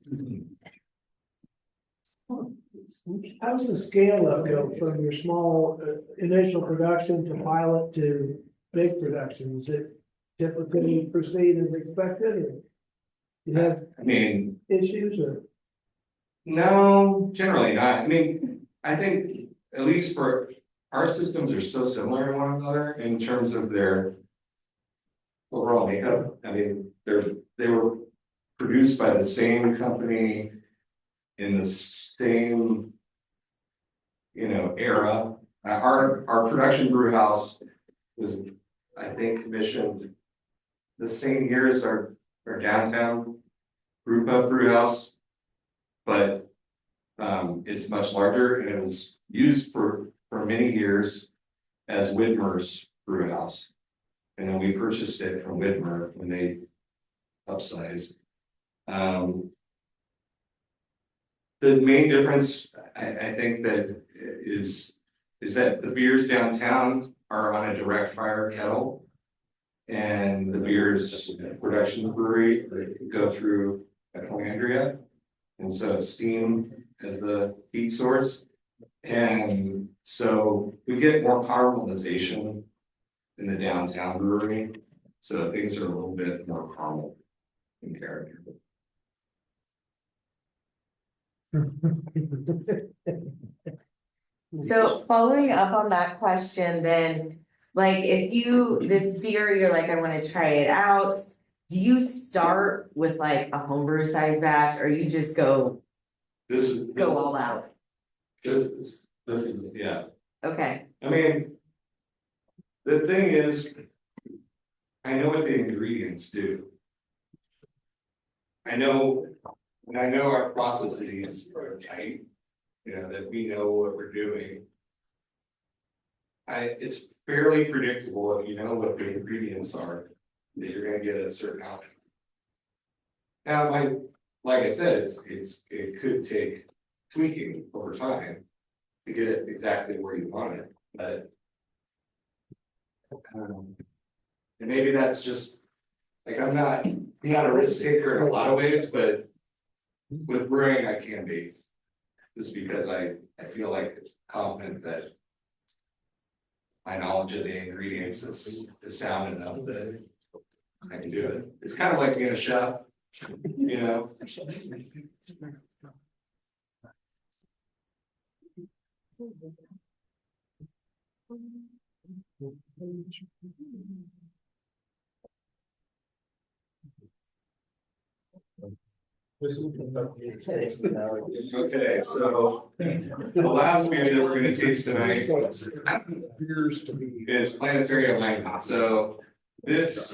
How's the scale up go from your small initial production to pilot to big production? Is it typically proceed as expected or you have I mean, issues or? no, generally not. I mean, I think at least for our systems are so similar to one another in terms of their overall makeup. I mean, they were produced by the same company in the same, era. Our production brew house was, I think, commissioned the same year as our downtown brew pub brew house. But it's much larger and it was used for many years as Whitmer's brew house. And then we purchased it from Whitmer when they upsized. The main difference, I think that is that the beers downtown are on a direct fire kettle. And the beers production brewery go through a calandria. And so it's steam as the heat source. And so we get more caramelization in the downtown brewery. So things are a little bit more caramel in character. So following up on that question, then, like, if this beer, you're like, I wanna try it out. Do you start with like a homebrew size batch or you just go all out? This is, yeah. Okay, I mean, the thing is, I know what the ingredients do. I know our processes are tight, that we know what we're doing. It's fairly predictable if you know what the ingredients are, that you're gonna get a certain outcome. Now, like I said, it could take tweaking over time to get it exactly where you want it, but. And maybe that's just, like, I'm not a risk taker in a lot of ways, but with brewing, I can be. Just because I feel like confident that my knowledge of the ingredients is sound enough that I can do it. It's kind of like being a chef, Okay, so the last beer that we're gonna taste tonight is Planetary Alignment. So this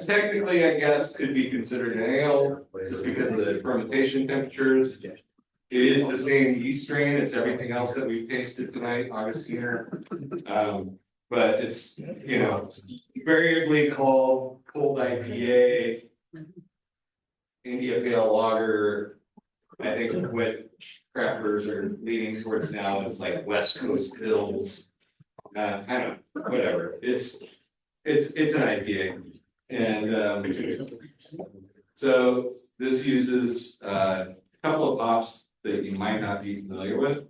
technically, I guess, could be considered an ale just because of the fermentation temperatures. It is the same yeast strain as everything else that we've tasted tonight, Augustiner. But it's, variably called cold IPA, India Pale Lager. I think what craft brewers are leaning towards now is like West Coast Pills. I don't know, whatever. It's an IPA. And so this uses a couple of hops that you might not be familiar with.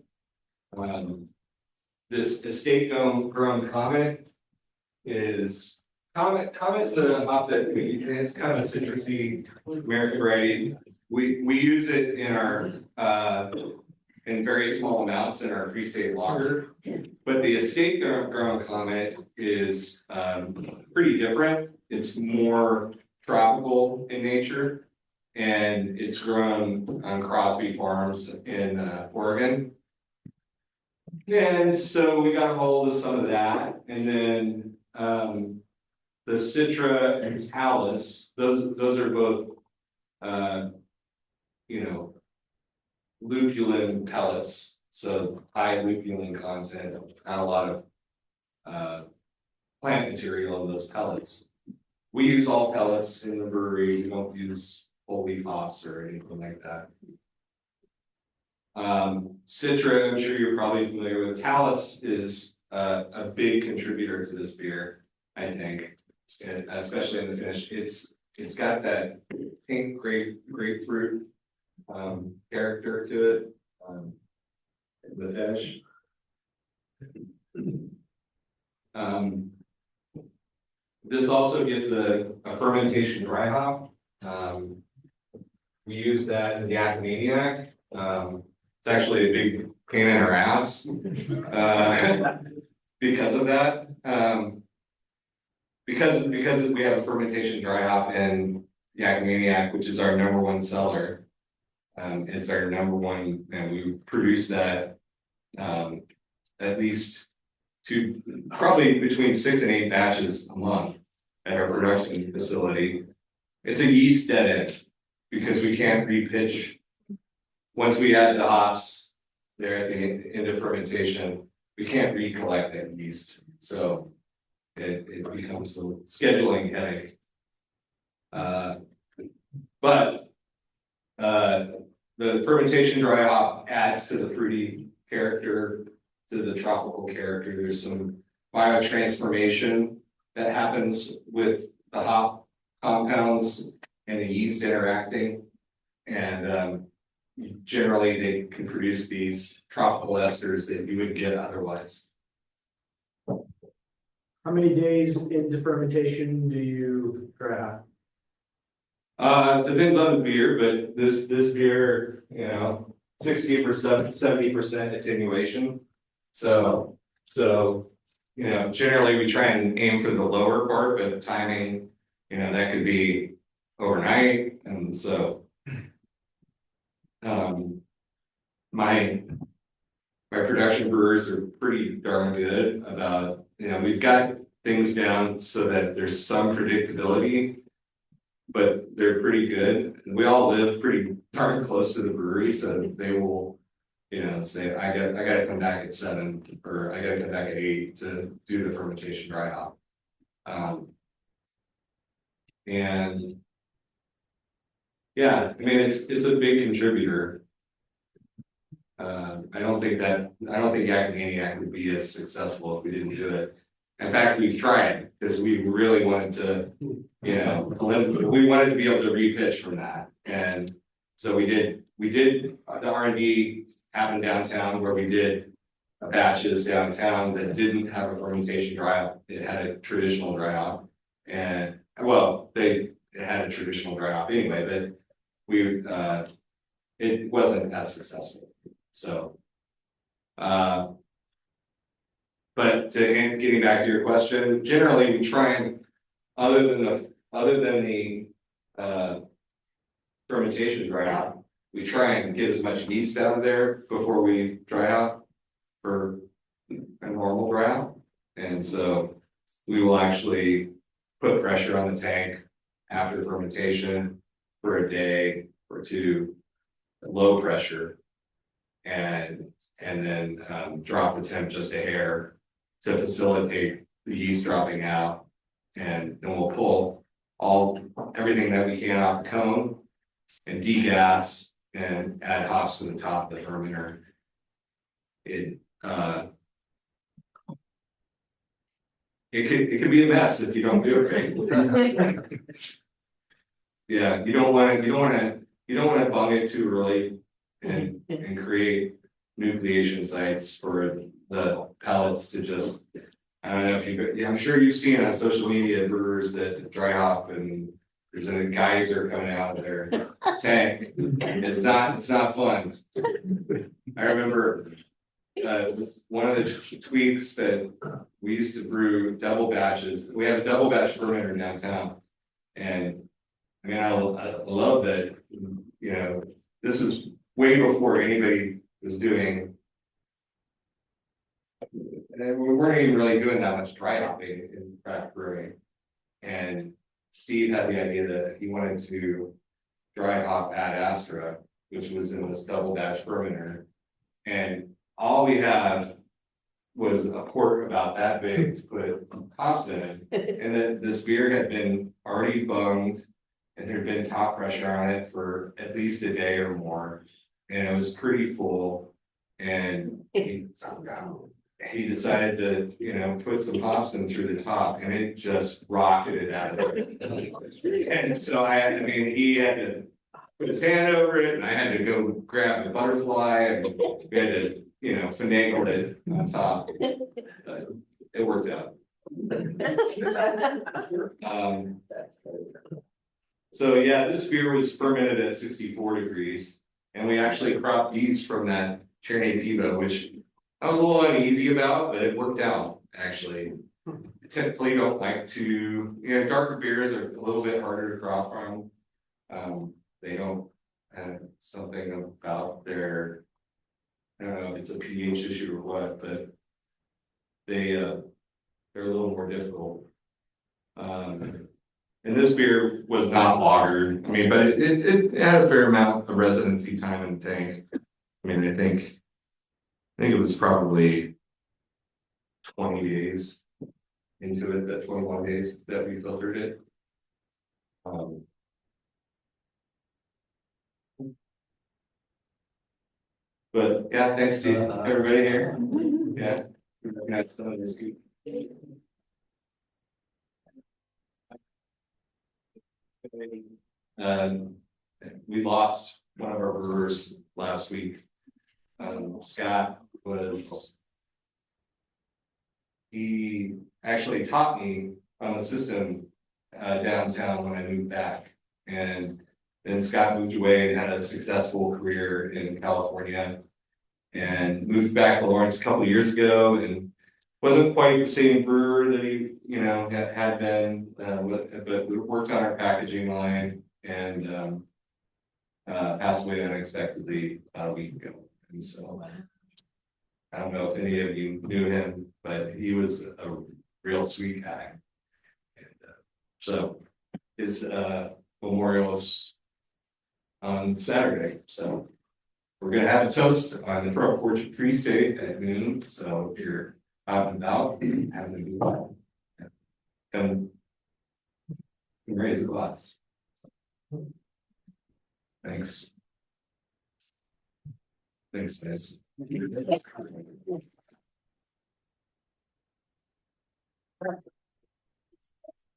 This estate grown Comet is Comet's a hop that it's kind of a citrusy American variety. We use it in our in very small amounts in our free state lager. But the estate grown climate is pretty different. It's more tropical in nature. And it's grown on Crosby Farms in Oregon. And so we got a hold of some of that, and then the Citra and Talus, those are both lupulin pellets, so high lupulin content, not a lot of plant material in those pellets. We use all pellets in the brewery, we don't use whole leaf hops or anything like that. Citra, I'm sure you're probably familiar with. Talus is a big contributor to this beer, I think, and especially in the finish. It's got that pink grapefruit character to it. The finish. This also gets a fermentation dry hop. We use that in the Academiac. It's actually a big pain in our ass because of that. Because we have a fermentation dry hop in the Academiac, which is our #1 seller. It's our #1, and we produce that at least probably between 6 and 8 batches a month at our production facility. It's a yeast dead end because we can't repitch. Once we add the hops there at the end of fermentation, we can't recollect that yeast. So it becomes a scheduling headache. But the fermentation dry hop adds to the fruity character, to the tropical character. There's some biotransformation that happens with the hop compounds and the yeast interacting. And generally they can produce these tropical esters that you would get otherwise. How many days into fermentation do you dry hop? Depends on the beer, but this beer, 60%, 70% attenuation. So generally we try and aim for the lower part, but the timing, that could be overnight. And so my production brewers are pretty darn good about, we've got things down so that there's some predictability, but they're pretty good. And we all live pretty darn close to the brewery, so they will, say, I gotta come back at 7 or I gotta come back at 8 to do the fermentation dry hop. And yeah, it's a big contributor. I don't think Academiac would be as successful if we didn't do it. In fact, we've tried because we really wanted to, we wanted to be able to repitch from that. And so we did the R&D happen downtown where we did batches downtown that didn't have a fermentation dry hop. It had a traditional dry hop. And it had a traditional dry hop anyway, but it wasn't as successful. So, but getting back to your question, generally we try and, other than the fermentation dry hop, we try and get as much yeast out of there before we dry hop for a normal dry hop. And so we will actually put pressure on the tank after fermentation for a day or two, low pressure, and then drop the temp just a hair to facilitate the yeast dropping out. And then we'll pull everything that we can off the cone and degas and add hops to the top of the fermenter. It could be a mess if you don't do it right. Yeah, you don't want to bung it too early and create nucleation sites for the pellets to just, I don't know if I'm sure you've seen on social media brewers that dry hop and there's a geyser coming out of their tank. It's not fun. I remember. One of the tweaks that we used to brew double batches, we have a double batch fermenter downtown. And I mean, I love that, you know, this is way before anybody was doing. And we weren't even really doing that much dry hopping in craft brewing. And Steve had the idea that he wanted to dry hop Ad Astra, which was in this double batch fermenter. And all we have was a port about that big to put hops in. And then this beer had been already bunged and there'd been top pressure on it for at least a day or more. And it was pretty full. And he decided to, you know, put some hops in through the top and it just rocketed out of there. And so I mean, he had to put his hand over it and I had to go grab the butterfly and we had to, you know, finagle it on top. But it worked out. So yeah, this beer was fermented at 64 degrees and we actually cropped yeast from that Cherney Pivo, which I was a little uneasy about, but it worked out actually. I typically don't like to, you know, darker beers are a little bit harder to crop from. They don't have something about their, I don't know if it's a pH issue or what, but they're a little more difficult. And this beer was not lagered. I mean, but it had a fair amount of residency time in the tank. I mean, I think it was probably 20 days into it, that 21 days that we filtered it. But yeah, thanks to everybody here. Yeah, got some of this good. We lost one of our brewers last week. Scott he actually taught me on the system downtown when I moved back. And then Scott moved away and had a successful career in California and moved back to Lawrence a couple of years ago and wasn't quite the same brewer that he, you know, had been, but we worked on our packaging line and passed away unexpectedly about a week ago. And so I don't know if any of you knew him, but he was a real sweet guy. And so his memorial is on Saturday. So we're gonna have a toast on the front porch of Free State at noon. So if you're out and about, have a good one. Come raise a glass. Thanks. Thanks, guys.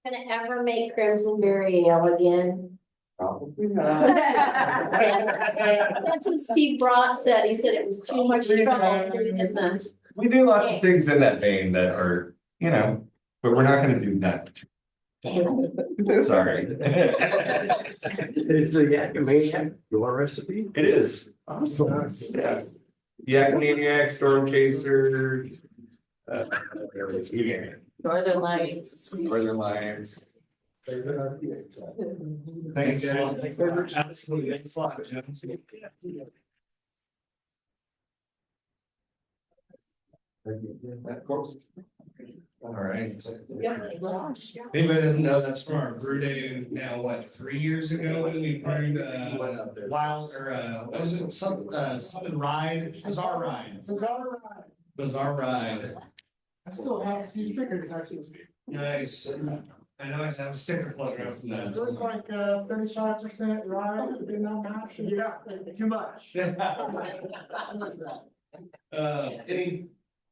Gonna ever make Crimson Berry Ale again? Probably That's what Steve Broad said. He said it was too much trouble putting in the. We do lots of things in that vein that are, you know, but we're not gonna do that. Damn. Sorry. Is the Yakimian your recipe? It is. Awesome. Yes. Yakiniac, Storm Chaser. Northern Lights. Northern Lions. Thanks, guys. Absolutely, thanks a lot, Jim. Of course. All right. Yeah. If anybody doesn't know, that's from our brew day now, what, 3 years ago when we brewed wild or what was it, something ride, bizarre ride. Bizarre ride. I still have a few stickers actually. Nice. I know I have a sticker floating around from that. It was like 35% rye, did not match. Yeah, too much. Any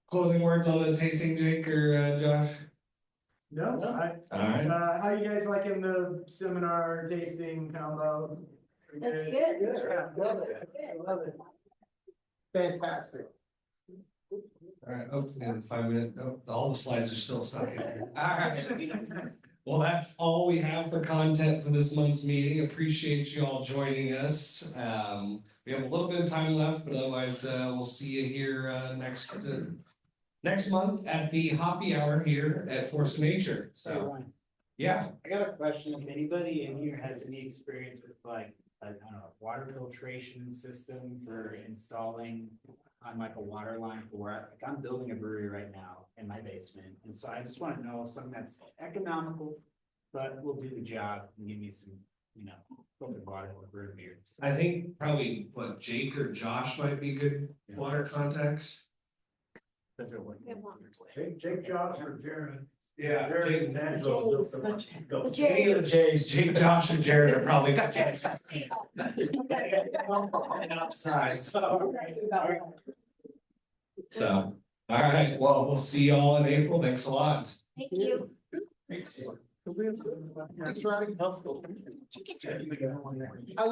closing words on the tasting, Jake or Josh? No, All right. how you guys liking the seminar tasting combo? That's good. Yeah. Love it. Fantastic. All right, oh, and 5 minutes, oh, all the slides are still stuck in here. All right. Well, that's all we have for content for this month's meeting. Appreciate you all joining us. We have a little bit of time left, but otherwise, we'll see you here, next month at the Hoppy Hour here at Force of Nature. So, yeah. I got a question, if anybody in here has any experience with like, I don't know, water filtration system for installing on like a water line for where, like, I'm building a brewery right now in my basement, and so I just wanna know something that's economical, but will do the job and give me some, filtered water for brew beers. I think probably what Jake or Josh might be good water contacts. Jake Josh or Jared. Yeah. Jared Jake, in Nashville built The them. Jake and the Jays, Jake, Josh, and Jared are probably. Outside, so, all right, well, we'll see y'all in April. Thanks a lot. Thank you. Thanks.